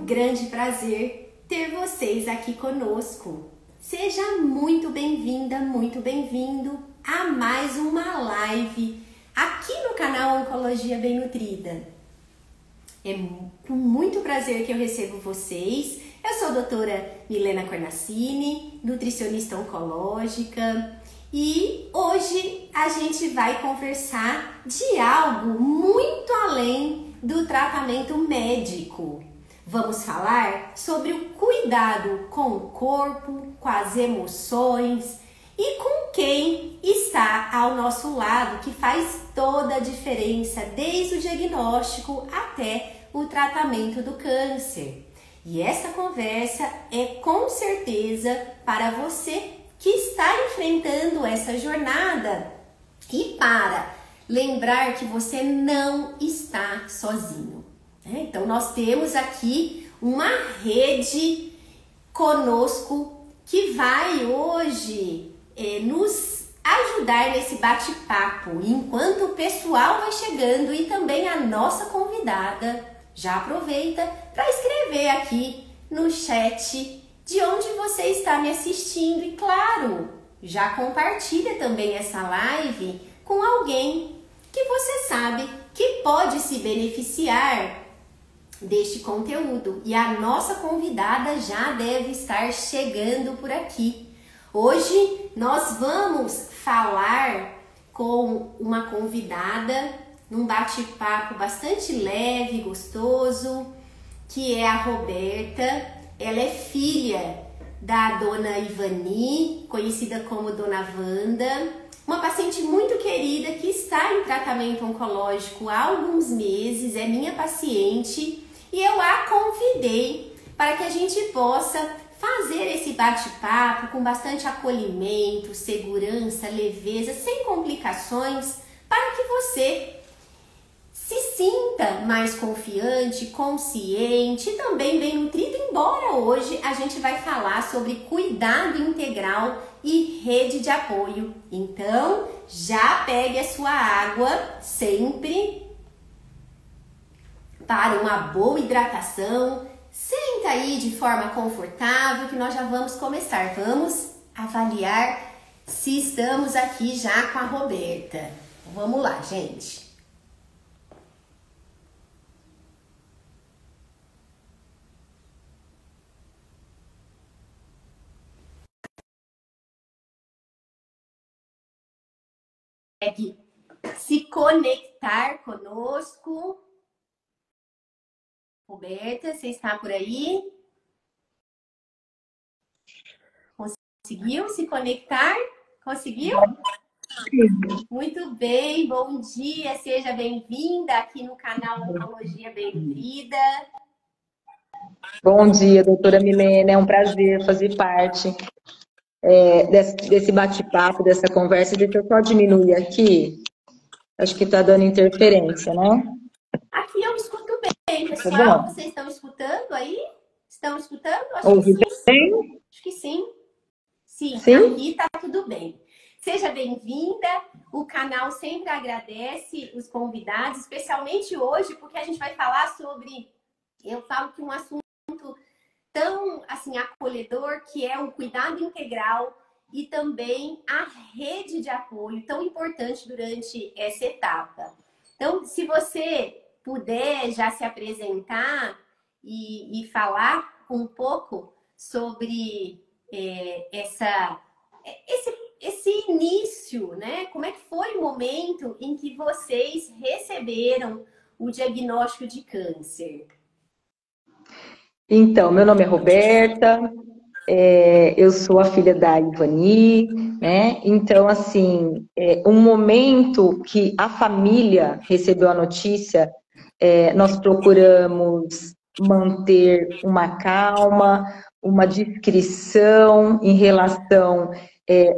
grande prazer ter vocês aqui conosco. Seja muito bem-vinda, muito bem-vindo a mais uma live aqui no canal Oncologia Bem Nutrida. É com muito prazer que eu recebo vocês. Eu sou a doutora Milena Cornacini, nutricionista oncológica, e hoje a gente vai conversar de algo muito além do tratamento médico. Vamos falar sobre o cuidado com o corpo, com as emoções e com quem está ao nosso lado, que faz toda a diferença desde o diagnóstico até o tratamento do câncer. E essa conversa é com certeza para você que está enfrentando essa jornada e para lembrar que você não está sozinho. Então nós temos aqui uma rede conosco que vai hoje nos ajudar nesse bate-papo, enquanto o pessoal vai chegando e também a nossa convidada já aproveita para escrever aqui no chat de onde você está me assistindo e, claro, já compartilha também essa live com alguém que você sabe que pode se beneficiar deste conteúdo. E a nossa convidada já deve estar chegando por aqui. Hoje nós vamos falar com uma convidada num bate-papo bastante leve, gostoso, que é a Roberta. Ela é filha da dona Ivani, conhecida como Dona Wanda, uma paciente muito querida que está em tratamento oncológico há alguns meses, é minha paciente, e eu a convidei para que a gente possa fazer esse bate-papo com bastante acolhimento, segurança, leveza, sem complicações, para que você se sinta mais confiante, consciente e também bem nutrido, embora hoje a gente vai falar sobre cuidado integral e rede de apoio. Então, já pegue a sua água sempre para uma boa hidratação. Senta aí de forma confortável que nós já vamos começar. Vamos avaliar se estamos aqui já com a Roberta. Vamos lá, gente. Se conectar conosco. Roberta, você está por aí? Conseguiu se conectar? Conseguiu? Muito bem, bom dia, seja bem-vinda aqui no canal Oncologia Bem Nutrida. Bom dia, doutora Milena, é um prazer fazer parte desse bate-papo, dessa conversa. Deixa eu só diminuir aqui, acho que está dando interferência, né? Aqui eu escuto bem, pessoal. Tá bom. Vocês estão escutando aí? Estão escutando? Ouve bem? Acho que sim. Sim, Sim? aqui tá tudo bem. Seja bem-vinda. O canal sempre agradece os convidados, especialmente hoje, porque a gente vai falar sobre, eu falo que um assunto tão assim acolhedor, que é o cuidado integral e também a rede de apoio, tão importante durante essa etapa. Então, se você puder já se apresentar e falar um pouco sobre esse início, né? Como é que foi o momento em que vocês receberam o diagnóstico de câncer? Então, meu nome é Roberta, eu sou a filha da Ivani, né? Então, assim, um momento que a família recebeu a notícia, nós procuramos manter uma calma, uma discrição em relação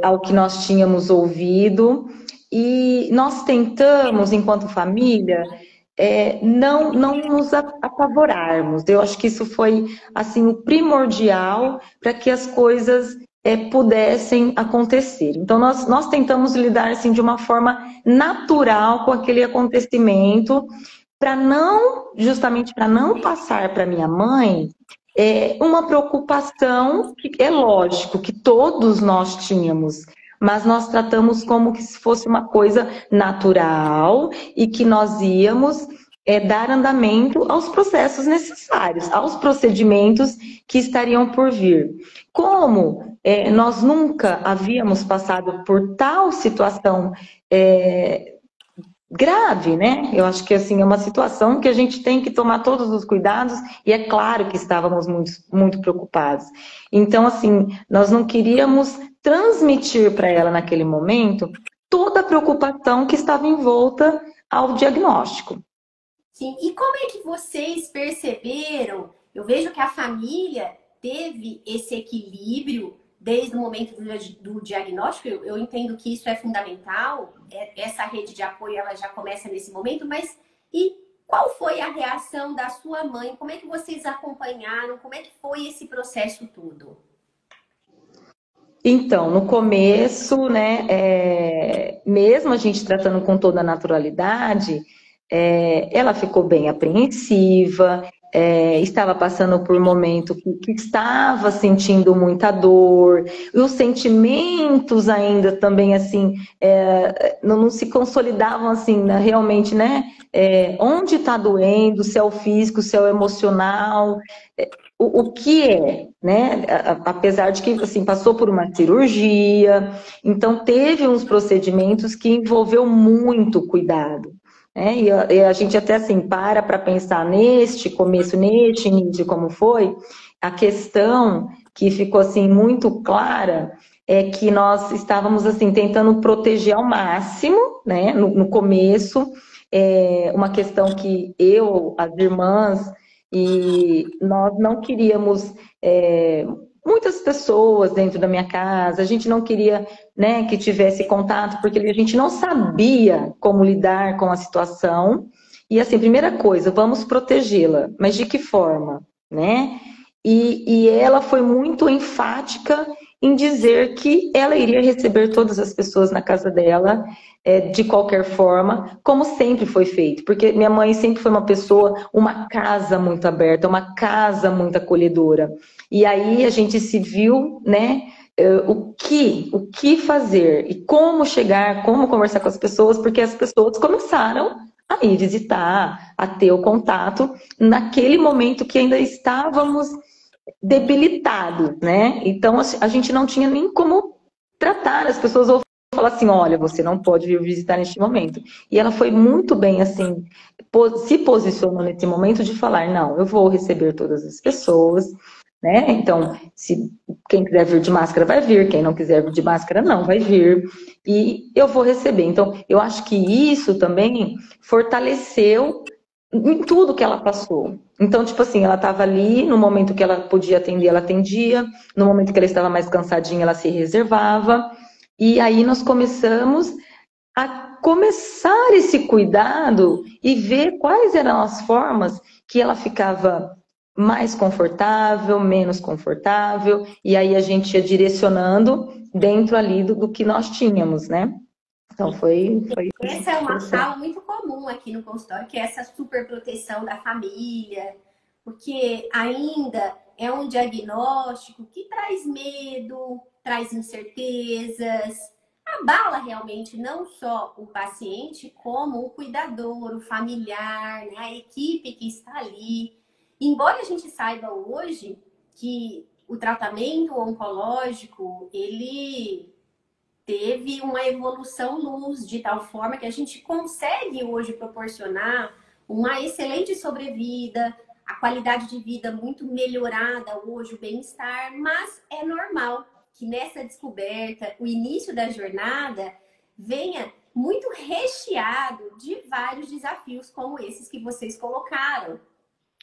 ao que nós tínhamos ouvido, e nós tentamos, enquanto família, não nos apavorarmos. Eu acho que isso foi assim o primordial para que as coisas pudessem acontecer. Então nós tentamos lidar assim de uma forma natural com aquele acontecimento, justamente para não passar para minha mãe uma preocupação que é lógico que todos nós tínhamos, mas nós tratamos como que se fosse uma coisa natural e que nós íamos dar andamento aos processos necessários, aos procedimentos que estariam por vir. Como nós nunca havíamos passado por tal situação grave, né? Eu acho que assim é uma situação que a gente tem que tomar todos os cuidados e é claro que estávamos muito, muito preocupados. Então, assim, nós não queríamos transmitir para ela naquele momento toda a preocupação que estava envolta ao diagnóstico. Sim, e como é que vocês perceberam? Eu vejo que a família teve esse equilíbrio desde o momento do diagnóstico. Eu entendo que isso é fundamental. Essa rede de apoio ela já começa nesse momento, mas e qual foi a reação da sua mãe? Como é que vocês acompanharam? Como é que foi esse processo todo? Então, no começo, né, mesmo a gente tratando com toda a naturalidade, ela ficou bem apreensiva, estava passando por um momento que estava sentindo muita dor, e os sentimentos ainda também, assim, não se consolidavam, assim, né, realmente, né, onde está doendo, se é o físico, se é o emocional, o que é, né? Apesar de que assim, passou por uma cirurgia, então teve uns procedimentos que envolveu muito cuidado. Né? E a gente até assim para pensar neste começo, neste início, como foi, a questão que ficou assim muito clara é que nós estávamos assim tentando proteger ao máximo, né? No começo, uma questão que eu, as irmãs e nós não queríamos muitas pessoas dentro da minha casa, a gente não queria, né, que tivesse contato, porque a gente não sabia como lidar com a situação. E assim, primeira coisa, vamos protegê-la, mas de que forma, né? E ela foi muito enfática em dizer que ela iria receber todas as pessoas na casa dela, de qualquer forma, como sempre foi feito. Porque minha mãe sempre foi uma pessoa, uma casa muito aberta, uma casa muito acolhedora. E aí a gente se viu, né, o que fazer e como chegar, como conversar com as pessoas, porque as pessoas começaram a ir visitar, a ter o contato, naquele momento que ainda estávamos debilitados, né? Então a gente não tinha nem como tratar as pessoas ou falar assim, olha, você não pode vir visitar neste momento. E ela foi muito bem assim, se posicionou nesse momento de falar, não, eu vou receber todas as pessoas, né? Então, se quem quiser vir de máscara vai vir, quem não quiser vir de máscara não vai vir, e eu vou receber. Então, eu acho que isso também fortaleceu em tudo que ela passou. Então, tipo assim, ela estava ali, no momento que ela podia atender, ela atendia, no momento que ela estava mais cansadinha, ela se reservava, e aí nós começamos a começar esse cuidado e ver quais eram as formas que ela ficava mais confortável, menos confortável, e aí a gente ia direcionando dentro ali do que nós tínhamos, né? Então foi esse Essa é uma processo. fala muito comum aqui no consultório, que é essa super proteção da família, porque ainda é um diagnóstico que traz medo, traz incertezas, abala realmente não só o paciente, como o cuidador, o familiar, né, a equipe que está ali. Embora a gente saiba hoje que o tratamento oncológico, ele teve uma evolução luz de tal forma que a gente consegue hoje proporcionar uma excelente sobrevida, a qualidade de vida muito melhorada hoje, o bem-estar, mas é normal que nessa descoberta, o início da jornada venha muito recheado de vários desafios como esses que vocês colocaram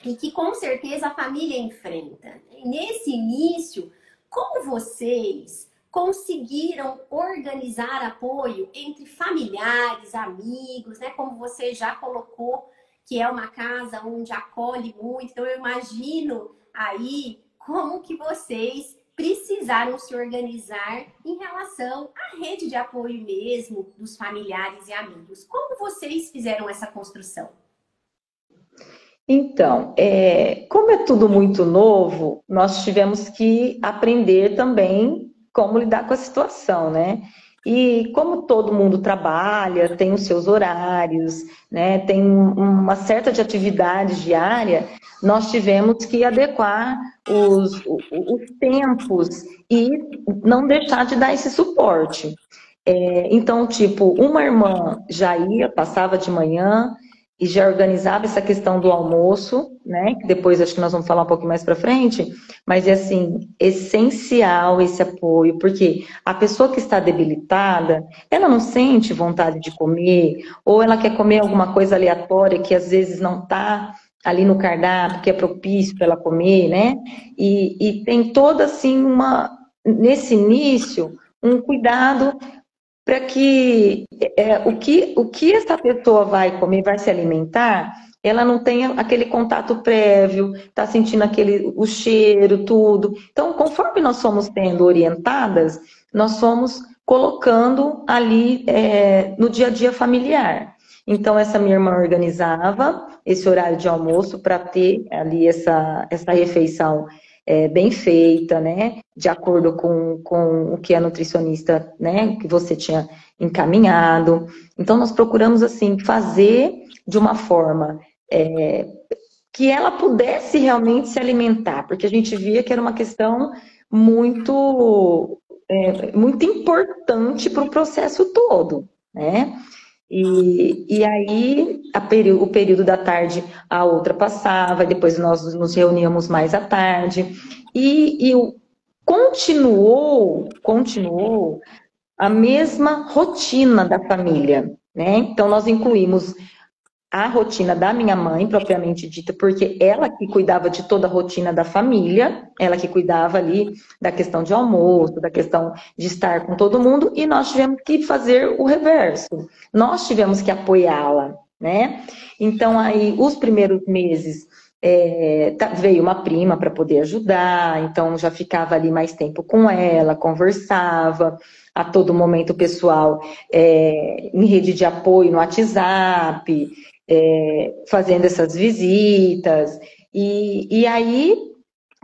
e que com certeza a família enfrenta. E nesse início, como vocês conseguiram organizar apoio entre familiares, amigos, né? Como você já colocou, que é uma casa onde acolhe muito. Então eu imagino aí como que vocês precisaram se organizar em relação à rede de apoio mesmo dos familiares e amigos. Como vocês fizeram essa construção? Então, como é tudo muito novo, nós tivemos que aprender também como lidar com a situação, né? E como todo mundo trabalha, tem os seus horários, né? Tem uma certa de atividade diária, nós tivemos que adequar os tempos e não deixar de dar esse suporte. Então, tipo, uma irmã já ia, passava de manhã e já organizava essa questão do almoço, né? Que depois acho que nós vamos falar um pouquinho mais para frente, mas é assim, essencial esse apoio, porque a pessoa que está debilitada, ela não sente vontade de comer, ou ela quer comer alguma coisa aleatória que às vezes não está ali no cardápio, que é propício para ela comer, né? E tem toda assim nesse início, um cuidado para que o que essa pessoa vai comer, vai se alimentar, ela não tenha aquele contato prévio, tá sentindo o cheiro, tudo. Então, conforme nós somos sendo orientadas, nós fomos colocando ali no dia a dia familiar. Então, essa minha irmã organizava esse horário de almoço para ter ali essa refeição bem feita, né? De acordo com o que a nutricionista, né? Que você tinha encaminhado. Então, nós procuramos, assim, fazer de uma forma que ela pudesse realmente se alimentar, porque a gente via que era uma questão muito importante para o processo todo, né? E aí, o período da tarde, a outra passava, e depois nós nos reuníamos mais à tarde. Continuou a mesma rotina da família, né? Então, nós incluímos a rotina da minha mãe, propriamente dita, porque ela que cuidava de toda a rotina da família, ela que cuidava ali da questão de almoço, da questão de estar com todo mundo, e nós tivemos que fazer o reverso. Nós tivemos que apoiá-la, né? Então, aí, os primeiros meses, veio uma prima para poder ajudar, então já ficava ali mais tempo com ela, conversava, a todo momento o pessoal em rede de apoio no WhatsApp, fazendo essas visitas. E aí,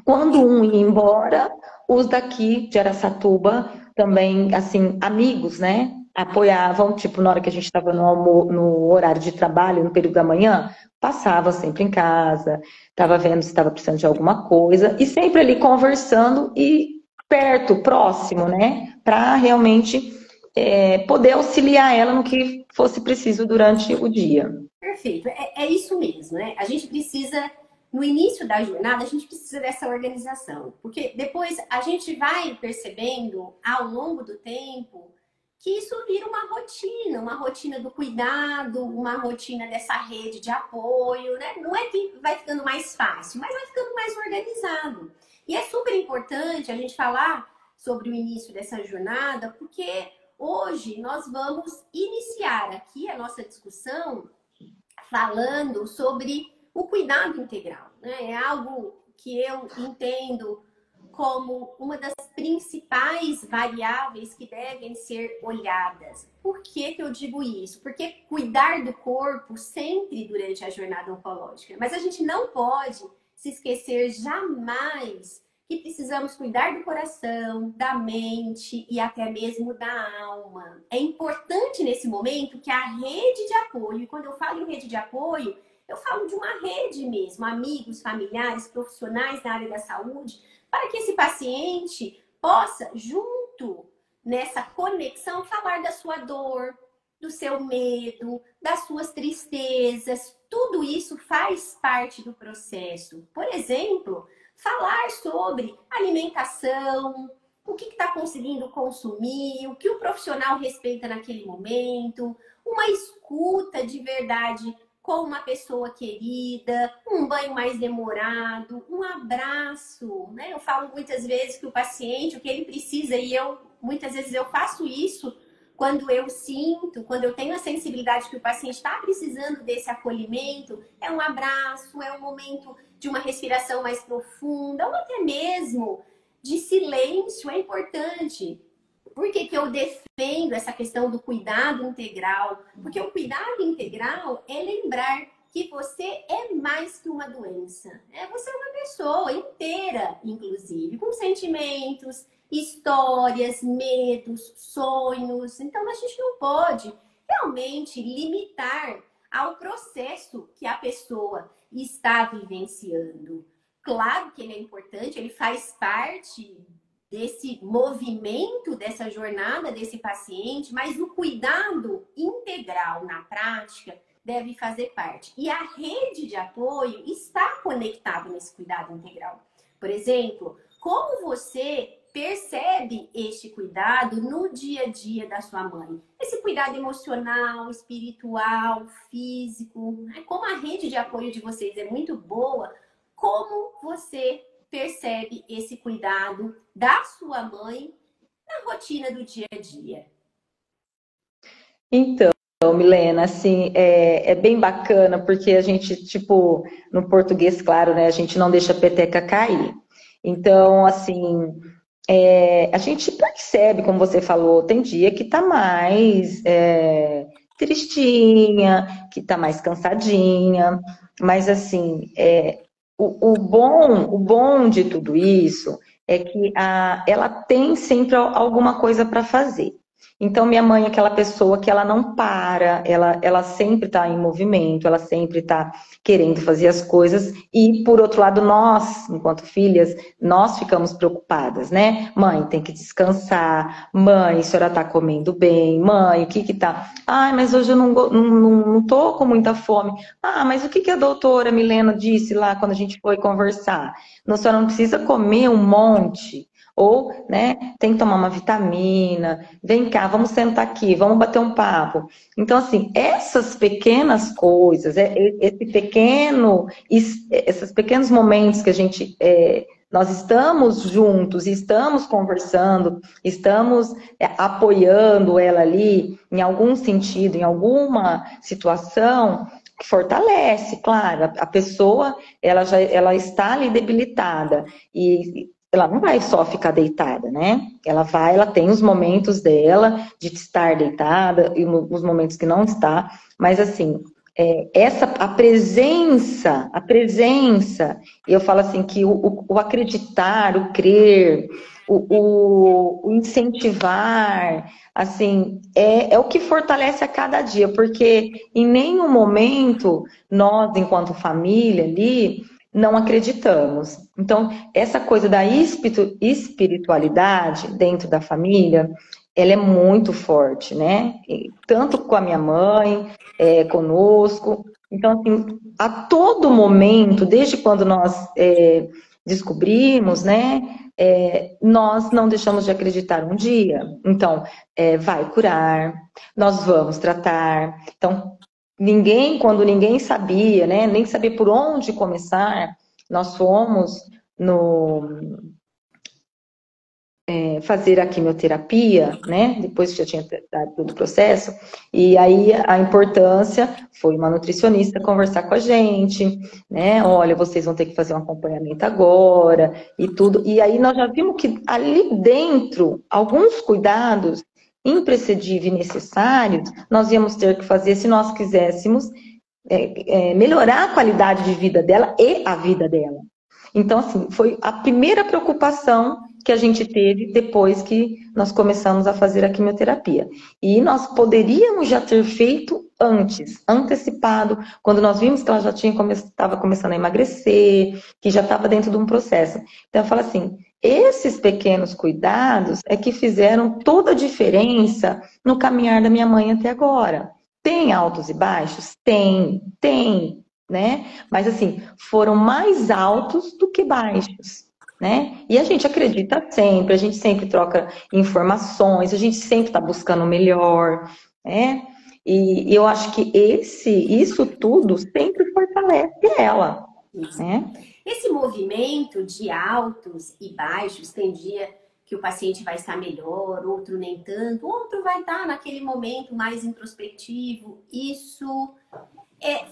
quando um ia embora, os daqui de Araçatuba também, assim, amigos, né? Apoiavam, tipo, na hora que a gente estava no horário de trabalho, no período da manhã, passava sempre em casa, estava vendo se estava precisando de alguma coisa, e sempre ali conversando e perto, próximo, né? Para realmente poder auxiliar ela no que fosse preciso durante o dia. Perfeito, é isso mesmo, né? A gente precisa, no início da jornada, a gente precisa dessa organização, porque depois a gente vai percebendo ao longo do tempo que isso vira uma rotina do cuidado, uma rotina dessa rede de apoio, né? Não é que vai ficando mais fácil, mas vai ficando mais organizado. E é super importante a gente falar sobre o início dessa jornada, porque hoje nós vamos iniciar aqui a nossa discussão falando sobre o cuidado integral, né? É algo que eu entendo como uma das principais variáveis que devem ser olhadas. Por que eu digo isso? Porque cuidar do corpo sempre durante a jornada oncológica, mas a gente não pode se esquecer jamais que precisamos cuidar do coração, da mente e até mesmo da alma. É importante nesse momento que a rede de apoio, e quando eu falo em rede de apoio, eu falo de uma rede mesmo, amigos, familiares, profissionais da área da saúde, para que esse paciente possa, junto nessa conexão, falar da sua dor, do seu medo, das suas tristezas. Tudo isso faz parte do processo. Por exemplo, falar sobre alimentação, o que está conseguindo consumir, o que o profissional respeita naquele momento, uma escuta de verdade com uma pessoa querida, um banho mais demorado, um abraço, né? Eu falo muitas vezes que o paciente, o que ele precisa, e muitas vezes eu faço isso quando eu sinto, quando eu tenho a sensibilidade que o paciente está precisando desse acolhimento, é um abraço, é um momento de uma respiração mais profunda, ou até mesmo de silêncio, é importante. Por que eu defendo essa questão do cuidado integral? Porque o cuidado integral é lembrar que você é mais que uma doença. Você é uma pessoa inteira, inclusive, com sentimentos, histórias, medos, sonhos. Então, a gente não pode realmente limitar ao processo que a pessoa está vivenciando. Claro que ele é importante, ele faz parte desse movimento, dessa jornada desse paciente, mas o cuidado integral na prática deve fazer parte. E a rede de apoio está conectada nesse cuidado integral. Por exemplo, como você percebe este cuidado no dia a dia da sua mãe? Esse cuidado emocional, espiritual, físico, como a rede de apoio de vocês é muito boa, como você percebe esse cuidado da sua mãe na rotina do dia a dia? Então, Milena, assim, é bem bacana, porque a gente, tipo, no português, claro, né, a gente não deixa a peteca cair. Então, assim, a gente percebe, como você falou, tem dia que tá mais tristinha, que tá mais cansadinha, mas assim, o bom de tudo isso é que ela tem sempre alguma coisa para fazer. Então, minha mãe é aquela pessoa que ela não para, ela sempre está em movimento, ela sempre está querendo fazer as coisas. E, por outro lado, nós, enquanto filhas, nós ficamos preocupadas, né? Mãe, tem que descansar. Mãe, a senhora está comendo bem. Mãe, o que que tá? Ai, mas hoje eu não tô com muita fome. Ah, mas o que que a doutora Milena disse lá quando a gente foi conversar? A senhora não precisa comer um monte. Ou, né, tem que tomar uma vitamina, vem cá, vamos sentar aqui, vamos bater um papo. Então, assim, essas pequenas coisas, esses pequenos momentos que nós estamos juntos, estamos conversando, estamos apoiando ela ali, em algum sentido, em alguma situação, que fortalece, claro, a pessoa, ela está ali debilitada, e ela não vai só ficar deitada, né? Ela tem os momentos dela de estar deitada e os momentos que não está, mas assim, a presença, e eu falo assim que o acreditar, o crer, o incentivar, assim, é o que fortalece a cada dia, porque em nenhum momento nós, enquanto família ali, não acreditamos. Então, essa coisa da espiritualidade dentro da família, ela é muito forte, né? Tanto com a minha mãe, conosco. Então, assim, a todo momento, desde quando nós descobrimos, né? Nós não deixamos de acreditar um dia. Então, vai curar, nós vamos tratar. Então, quando ninguém sabia, né, nem sabia por onde começar, nós fomos fazer a quimioterapia, né, depois que já tinha dado todo o processo, e aí a importância foi uma nutricionista conversar com a gente, né, olha, vocês vão ter que fazer um acompanhamento agora, e tudo, e aí nós já vimos que ali dentro, alguns cuidados imprescindíveis e necessários, nós íamos ter que fazer se nós quiséssemos melhorar a qualidade de vida dela e a vida dela. Então, assim, foi a primeira preocupação que a gente teve depois que nós começamos a fazer a quimioterapia. E nós poderíamos já ter feito antes, antecipado, quando nós vimos que ela já estava começando a emagrecer, que já estava dentro de um processo. Então, eu falo assim, esses pequenos cuidados é que fizeram toda a diferença no caminhar da minha mãe até agora. Tem altos e baixos? Tem, né? Mas assim, foram mais altos do que baixos, né? E a gente acredita sempre, a gente sempre troca informações, a gente sempre está buscando o melhor, né? E eu acho que isso tudo sempre fortalece ela, né? Esse movimento de altos e baixos, tem dia que o paciente vai estar melhor, outro nem tanto, outro vai estar naquele momento mais introspectivo. Isso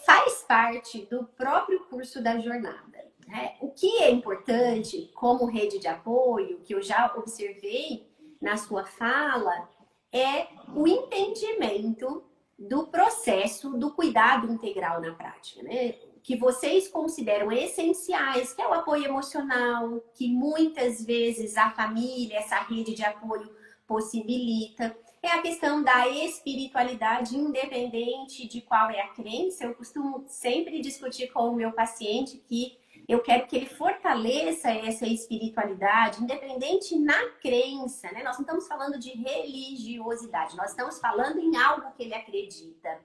faz parte do próprio curso da jornada, né? O que é importante como rede de apoio, que eu já observei na sua fala, é o entendimento do processo do cuidado integral na prática, né? Que vocês consideram essenciais, que é o apoio emocional, que muitas vezes a família, essa rede de apoio possibilita. É a questão da espiritualidade, independente de qual é a crença. Eu costumo sempre discutir com o meu paciente que eu quero que ele fortaleça essa espiritualidade, independente na crença, né? Nós não estamos falando de religiosidade, nós estamos falando em algo que ele acredita.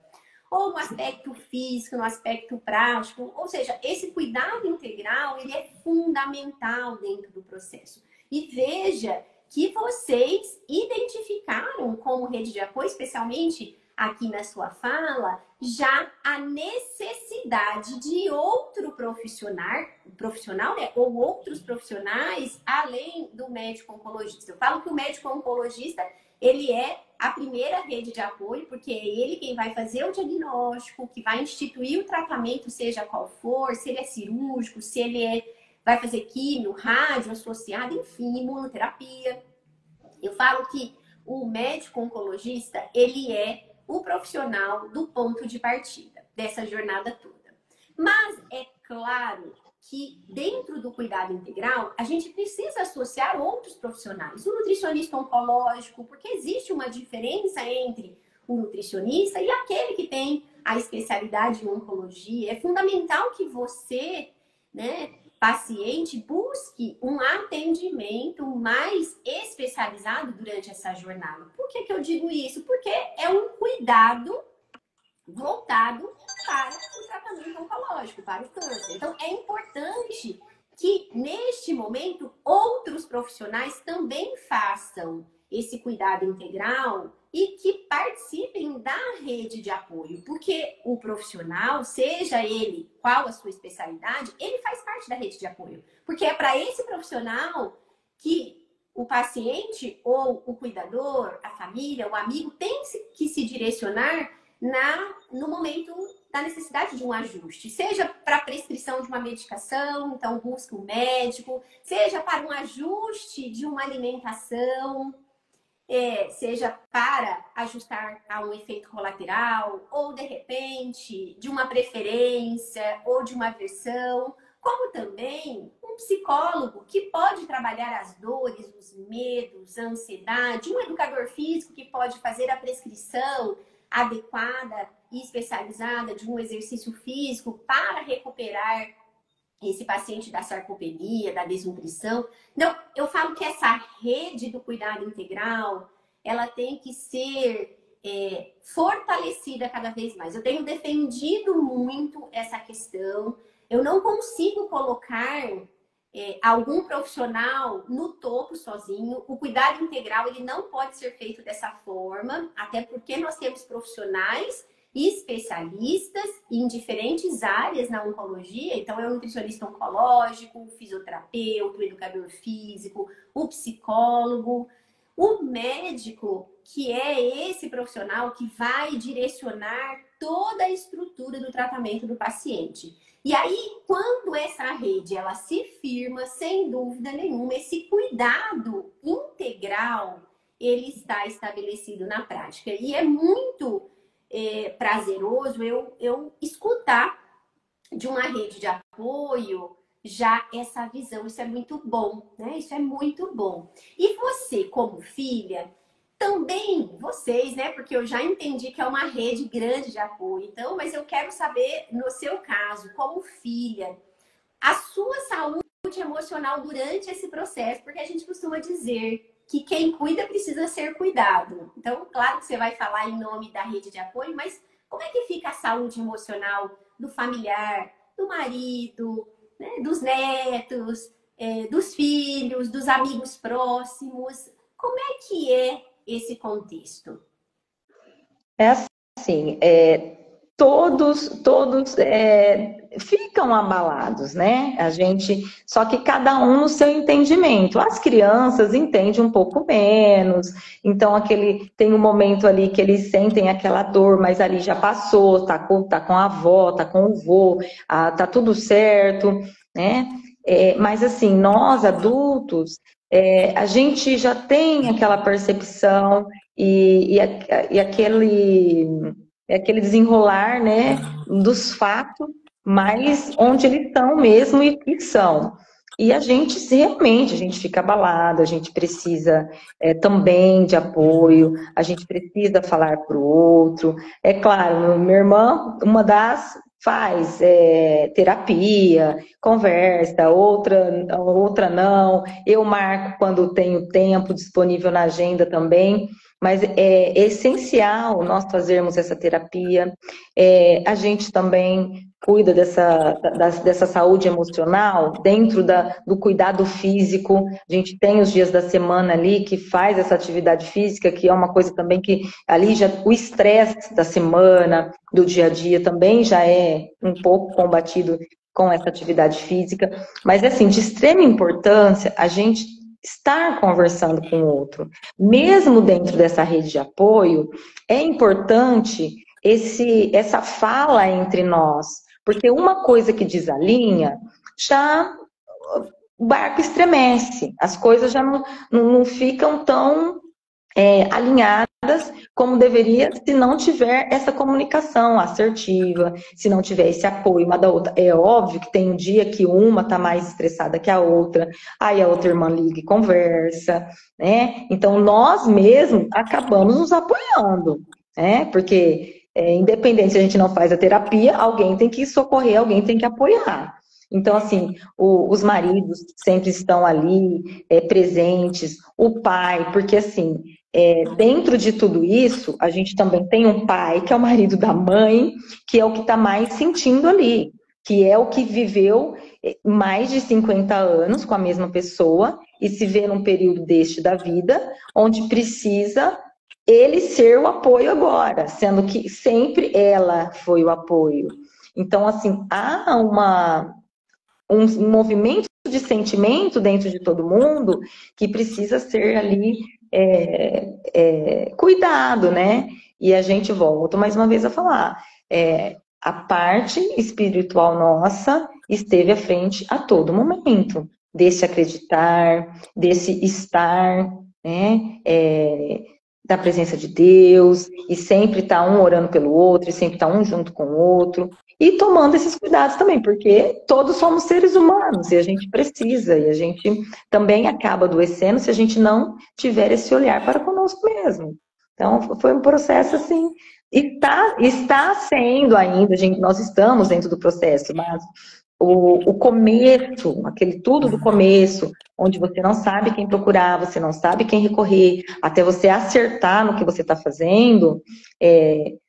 Ou no aspecto físico, no aspecto prático. Ou seja, esse cuidado integral, ele é fundamental dentro do processo. E veja que vocês identificaram como rede de apoio, especialmente aqui na sua fala, já a necessidade de outro profissional, né? Ou outros profissionais, além do médico oncologista. Eu falo que o médico oncologista, ele é a primeira rede de apoio, porque é ele quem vai fazer o diagnóstico, que vai instituir o tratamento, seja qual for, se ele é cirúrgico, se ele vai fazer químio, rádio associado, enfim, imunoterapia. Eu falo que o médico oncologista, ele é o profissional do ponto de partida dessa jornada toda. Mas é claro que dentro do cuidado integral, a gente precisa associar outros profissionais. O nutricionista oncológico, porque existe uma diferença entre o nutricionista e aquele que tem a especialidade em oncologia. É fundamental que você, né, paciente, busque um atendimento mais especializado durante essa jornada. Por que eu digo isso? Porque é um cuidado voltado para o tratamento oncológico, para o câncer. Então, é importante que, neste momento, outros profissionais também façam esse cuidado integral e que participem da rede de apoio, porque o profissional, seja ele qual a sua especialidade, ele faz parte da rede de apoio, porque é para esse profissional que o paciente ou o cuidador, a família, o amigo tem que se direcionar no momento da necessidade de um ajuste, seja para a prescrição de uma medicação, então busca um médico, seja para um ajuste de uma alimentação, seja para ajustar a um efeito colateral, ou de repente de uma preferência ou de uma aversão, como também um psicólogo que pode trabalhar as dores, os medos, a ansiedade, um educador físico que pode fazer a prescrição adequada e especializada de um exercício físico para recuperar esse paciente da sarcopenia, da desnutrição. Então, eu falo que essa rede do cuidado integral, ela tem que ser fortalecida cada vez mais. Eu tenho defendido muito essa questão. Eu não consigo colocar algum profissional no topo sozinho. O cuidado integral, ele não pode ser feito dessa forma, até porque nós temos profissionais especialistas em diferentes áreas na oncologia. Então, é o nutricionista oncológico, o fisioterapeuta, o educador físico, o psicólogo, o médico, que é esse profissional que vai direcionar toda a estrutura do tratamento do paciente. E aí, quando essa rede ela se firma, sem dúvida nenhuma, esse cuidado integral, ele está estabelecido na prática. E é muito prazeroso eu escutar de uma rede de apoio já essa visão. Isso é muito bom, né? Isso é muito bom. E você, como filha, também vocês, né? Porque eu já entendi que é uma rede grande de apoio. Então, mas eu quero saber, no seu caso, como filha, a sua saúde emocional durante esse processo, porque a gente costuma dizer que quem cuida precisa ser cuidado. Então, claro que você vai falar em nome da rede de apoio, mas como é que fica a saúde emocional do familiar, do marido, né, dos netos, dos filhos, dos amigos próximos? Como é que é esse contexto? É assim, todos ficam abalados, né? Só que cada um no seu entendimento. As crianças entendem um pouco menos, então tem um momento ali que eles sentem aquela dor, mas ali já passou, tá com a avó, tá com o vô, tá tudo certo, né? Mas assim, nós adultos, a gente já tem aquela percepção e aquele é aquele desenrolar, né, dos fatos, mas onde eles estão mesmo e são. E a gente realmente, a gente fica abalado, a gente precisa também de apoio, a gente precisa falar para o outro. É claro, minha irmã, uma das faz terapia, conversa, outra não. Eu marco quando tenho tempo disponível na agenda também. Mas é essencial nós fazermos essa terapia. A gente também cuida dessa saúde emocional dentro do cuidado físico. A gente tem os dias da semana ali que faz essa atividade física, que é uma coisa também que ali já o estresse da semana, do dia a dia também já é um pouco combatido com essa atividade física. Mas assim, de extrema importância a gente estar conversando com o outro. Mesmo dentro dessa rede de apoio, é importante essa fala entre nós, porque uma coisa que desalinha, já o barco estremece, as coisas já não ficam tão alinhadas como deveria se não tiver essa comunicação assertiva, se não tiver esse apoio uma da outra. É óbvio que tem um dia que uma está mais estressada que a outra, aí a outra irmã liga e conversa, né? Então nós mesmos acabamos nos apoiando, né? Porque independente se a gente não faz a terapia, alguém tem que socorrer, alguém tem que apoiar. Então, assim, os maridos sempre estão ali presentes, o pai, porque assim, dentro de tudo isso, a gente também tem um pai, que é o marido da mãe, que é o que está mais sentindo ali, que é o que viveu mais de 50 anos com a mesma pessoa e se vê num período deste da vida, onde precisa ele ser o apoio agora, sendo que sempre ela foi o apoio. Então, assim, há um movimento de sentimento dentro de todo mundo que precisa ser ali cuidado, né? E a gente volta mais uma vez a falar, a parte espiritual nossa esteve à frente a todo momento, desse acreditar, desse estar, né? Da presença de Deus, e sempre tá um orando pelo outro, e sempre tá um junto com o outro, e tomando esses cuidados também, porque todos somos seres humanos, e a gente precisa, e a gente também acaba adoecendo se a gente não tiver esse olhar para conosco mesmo. Então, foi um processo assim, está sendo ainda, nós estamos dentro do processo, mas o começo, aquele tudo do começo, onde você não sabe quem procurar, você não sabe quem recorrer, até você acertar no que você está fazendo,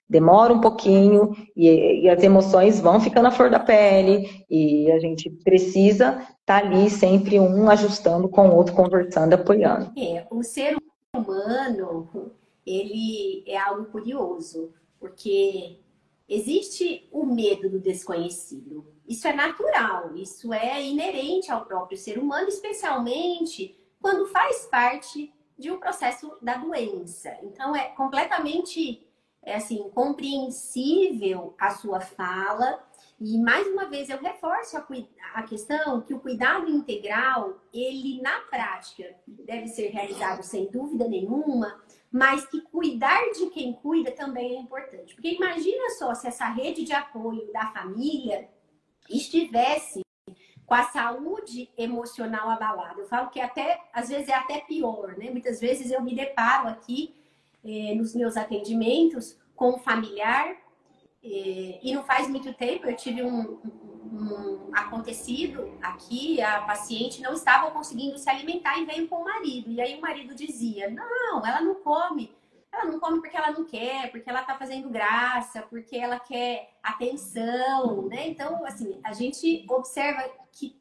demora um pouquinho e as emoções vão ficando à flor da pele e a gente precisa estar ali sempre um ajustando com o outro, conversando, apoiando. O ser humano, ele é algo curioso, porque existe o medo do desconhecido. Isso é natural, isso é inerente ao próprio ser humano, especialmente quando faz parte de um processo da doença. Então é completamente assim, compreensível a sua fala. E mais uma vez eu reforço a questão que o cuidado integral, ele na prática deve ser realizado sem dúvida nenhuma, mas que cuidar de quem cuida também é importante. Porque imagina só se essa rede de apoio da família estivesse com a saúde emocional abalada. Eu falo que às vezes é até pior, né? Muitas vezes eu me deparo aqui nos meus atendimentos com um familiar e não faz muito tempo eu tive um acontecido aqui, a paciente não estava conseguindo se alimentar e veio com o marido. E aí o marido dizia, não, ela não come porque ela não quer, porque ela tá fazendo graça, porque ela quer atenção, né? Então, assim, a gente observa que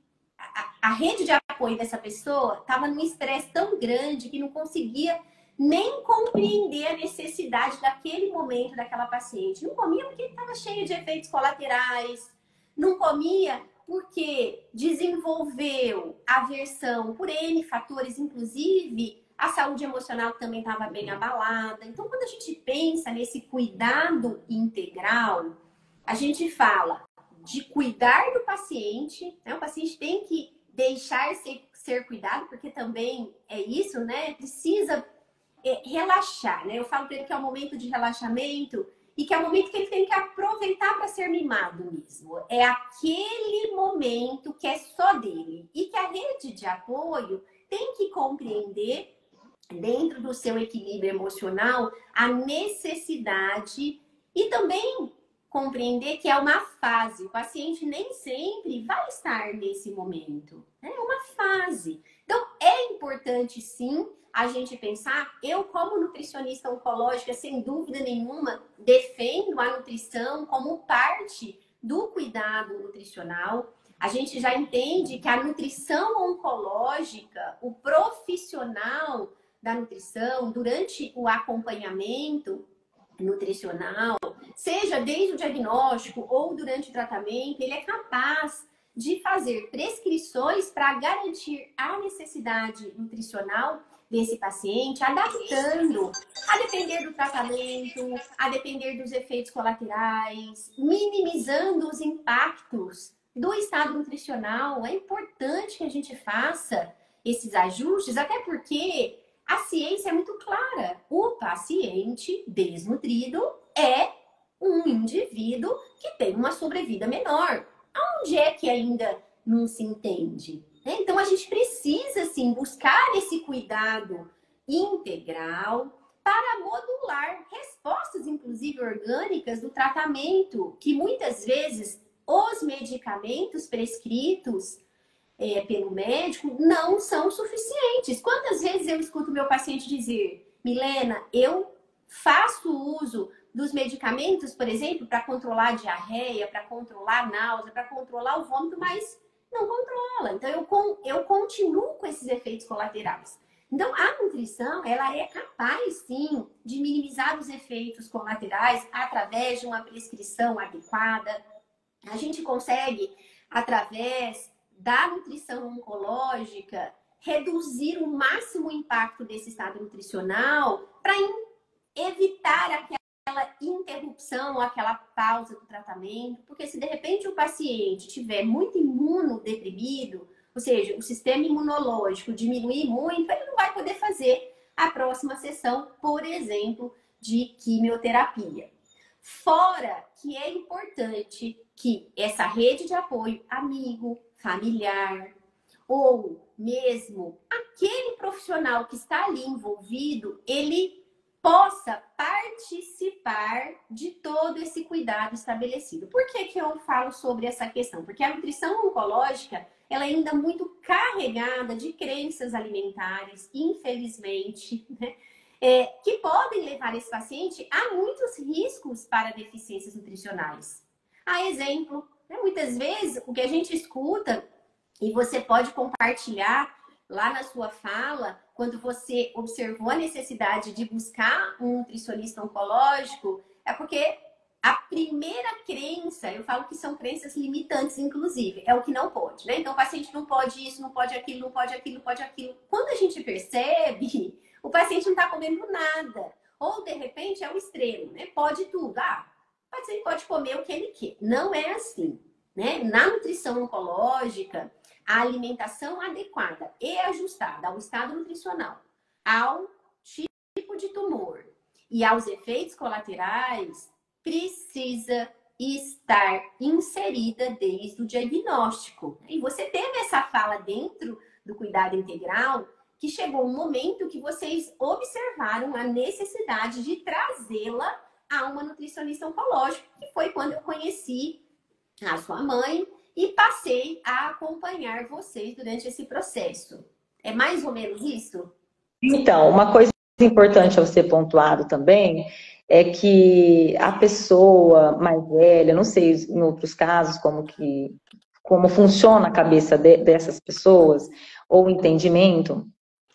a rede de apoio dessa pessoa estava num estresse tão grande que não conseguia nem compreender a necessidade daquele momento daquela paciente. Não comia porque estava cheio de efeitos colaterais, não comia porque desenvolveu aversão por N fatores, inclusive a saúde emocional também estava bem abalada. Então, quando a gente pensa nesse cuidado integral, a gente fala de cuidar do paciente, né? O paciente tem que deixar ser cuidado, porque também é isso, né? Precisa relaxar, né? Eu falo para ele que é um momento de relaxamento e que é o momento que ele tem que aproveitar para ser mimado mesmo. É aquele momento que é só dele e que a rede de apoio tem que compreender, dentro do seu equilíbrio emocional, a necessidade e também compreender que é uma fase. O paciente nem sempre vai estar nesse momento. É uma fase. Então, é importante, sim, a gente pensar. Eu, como nutricionista oncológica, sem dúvida nenhuma, defendo a nutrição como parte do cuidado nutricional. A gente já entende que a nutrição oncológica, o profissional da nutrição, durante o acompanhamento nutricional, seja desde o diagnóstico ou durante o tratamento, ele é capaz de fazer prescrições para garantir a necessidade nutricional desse paciente, adaptando a depender do tratamento, a depender dos efeitos colaterais, minimizando os impactos do estado nutricional. É importante que a gente faça esses ajustes, até porque a ciência é muito clara. O paciente desnutrido é um indivíduo que tem uma sobrevida menor. Onde é que ainda não se entende? Então, a gente precisa, sim, buscar esse cuidado integral para modular respostas, inclusive orgânicas, do tratamento, que muitas vezes os medicamentos prescritos pelo médico não são suficientes. Quantas vezes eu escuto meu paciente dizer: Milena, eu faço uso dos medicamentos, por exemplo, para controlar a diarreia, para controlar a náusea, para controlar o vômito, mas não controla. Então, eu continuo com esses efeitos colaterais. Então, a nutrição, ela é capaz, sim, de minimizar os efeitos colaterais através de uma prescrição adequada. A gente consegue, através da nutrição oncológica, reduzir o máximo o impacto desse estado nutricional para evitar aquela interrupção, aquela pausa do tratamento, porque se de repente o paciente tiver muito imunodeprimido, ou seja, o sistema imunológico diminuir muito, ele não vai poder fazer a próxima sessão, por exemplo, de quimioterapia. Fora que é importante que essa rede de apoio, amigo, familiar, ou mesmo aquele profissional que está ali envolvido, ele possa participar de todo esse cuidado estabelecido. Por que que eu falo sobre essa questão? Porque a nutrição oncológica, ela é ainda muito carregada de crenças alimentares, infelizmente, né? Que podem levar esse paciente a muitos riscos para deficiências nutricionais. A exemplo, né? Muitas vezes o que a gente escuta, e você pode compartilhar lá na sua fala, quando você observou a necessidade de buscar um nutricionista oncológico, é porque a primeira crença, eu falo que são crenças limitantes, inclusive, é o que não pode, né? Então, o paciente não pode isso, não pode aquilo, não pode aquilo, não pode aquilo. Quando a gente percebe, o paciente não está comendo nada. Ou, de repente, é o extremo, né? Pode tudo. O paciente pode comer o que ele quer. Não é assim, né? Na nutrição oncológica, a alimentação adequada e ajustada ao estado nutricional, ao tipo de tumor e aos efeitos colaterais, precisa estar inserida desde o diagnóstico. E você teve essa fala dentro do cuidado integral, que chegou um momento que vocês observaram a necessidade de trazê-la a uma nutricionista oncológica, que foi quando eu conheci a sua mãe e passei a acompanhar vocês durante esse processo. É mais ou menos isso? Então, uma coisa importante a ser pontuado também é que a pessoa mais velha, não sei em outros casos como funciona a cabeça dessas pessoas, ou o entendimento,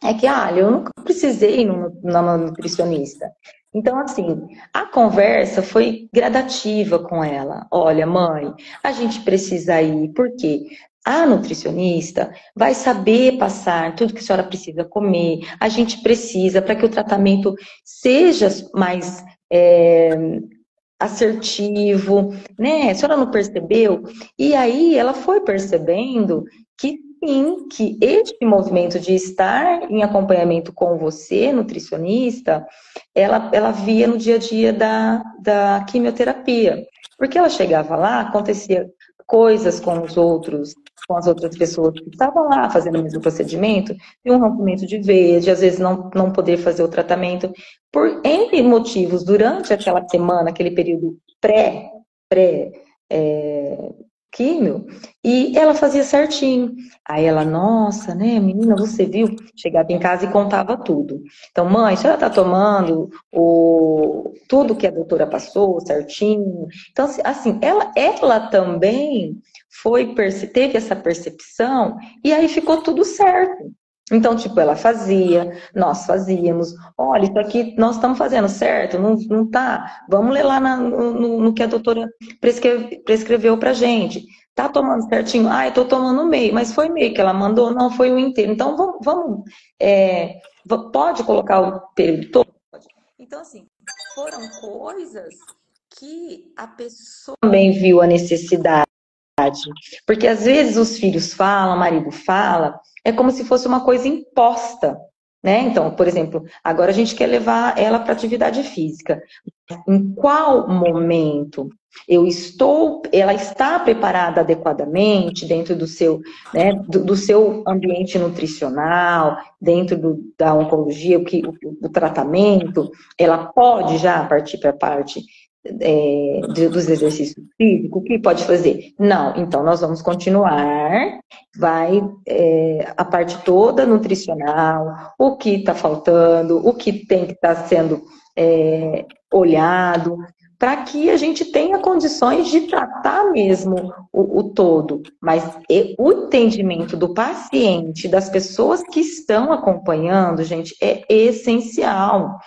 é que, eu nunca precisei numa nutricionista. Então, assim, a conversa foi gradativa com ela. Olha, mãe, a gente precisa ir, por quê? A nutricionista vai saber passar tudo que a senhora precisa comer. A gente precisa para que o tratamento seja mais assertivo, né? A senhora não percebeu? E aí ela foi percebendo que sim, que este movimento de estar em acompanhamento com você, nutricionista, ela via no dia a dia da quimioterapia. Porque ela chegava lá, acontecia coisas com os outros, com as outras pessoas que estavam lá fazendo o mesmo procedimento, de um rompimento de veia, de às vezes não poder fazer o tratamento, por N motivos, durante aquela semana, aquele período pré, químio, e ela fazia certinho. Aí ela, nossa, né, menina, você viu? Chegava em casa e contava tudo. Então, mãe, a senhora tá tomando tudo que a doutora passou certinho? Então, assim, ela também teve essa percepção e aí ficou tudo certo. Então, tipo, ela fazia, nós fazíamos. Olha, isso aqui nós estamos fazendo certo, não tá? Vamos ler lá no que a doutora prescreveu pra gente. Tá tomando certinho? Ah, eu tô tomando meio, mas foi meio que ela mandou? Não, foi o inteiro. Então, pode colocar o período todo? Então, assim, foram coisas que a pessoa também viu a necessidade. Porque às vezes os filhos falam, o marido fala, é como se fosse uma coisa imposta, né? Então, por exemplo, agora a gente quer levar ela para atividade física. Em qual momento ela está preparada adequadamente dentro do seu, né, do seu ambiente nutricional, dentro da oncologia, o tratamento, ela pode já partir para a parte dos exercícios físicos, o que pode fazer? Não, então nós vamos continuar, a parte toda nutricional, o que está faltando, o que tem que estar sendo olhado, para que a gente tenha condições de tratar mesmo o todo. Mas o entendimento do paciente, das pessoas que estão acompanhando, gente, é essencial.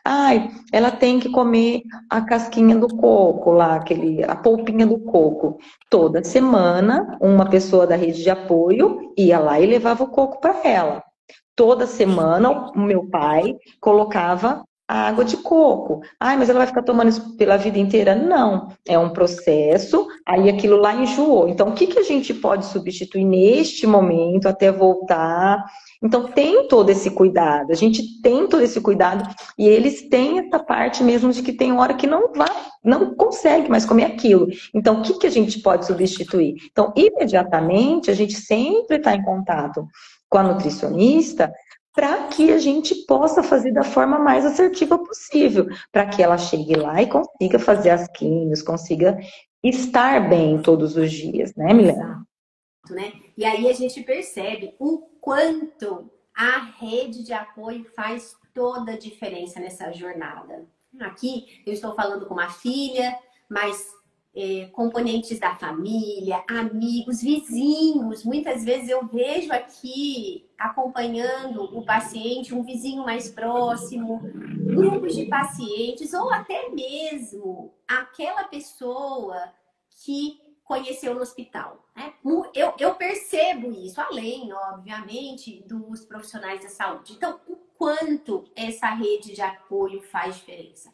Ai, ela tem que comer a casquinha do coco lá, a polpinha do coco. Toda semana, uma pessoa da rede de apoio ia lá e levava o coco para ela. Toda semana, o meu pai colocava a água de coco. Ai, mas ela vai ficar tomando isso pela vida inteira? Não, é um processo, aí aquilo lá enjoou. Então, o que a gente pode substituir neste momento até voltar? Então, tem todo esse cuidado, a gente tem todo esse cuidado, e eles têm essa parte mesmo de que tem hora que não consegue mais comer aquilo. Então, o que a gente pode substituir? Então, imediatamente, a gente sempre está em contato com a nutricionista, para que a gente possa fazer da forma mais assertiva possível, para que ela chegue lá e consiga fazer as químios, consiga estar bem todos os dias, né, Milena? Né? E aí a gente percebe o quanto a rede de apoio faz toda a diferença nessa jornada. Aqui eu estou falando com uma filha, mas componentes da família, amigos, vizinhos. Muitas vezes eu vejo aqui acompanhando o paciente, um vizinho mais próximo, grupos de pacientes, ou até mesmo aquela pessoa que conheceu no hospital. Né? Eu percebo isso, além, obviamente, dos profissionais da saúde. Então, o quanto essa rede de apoio faz diferença.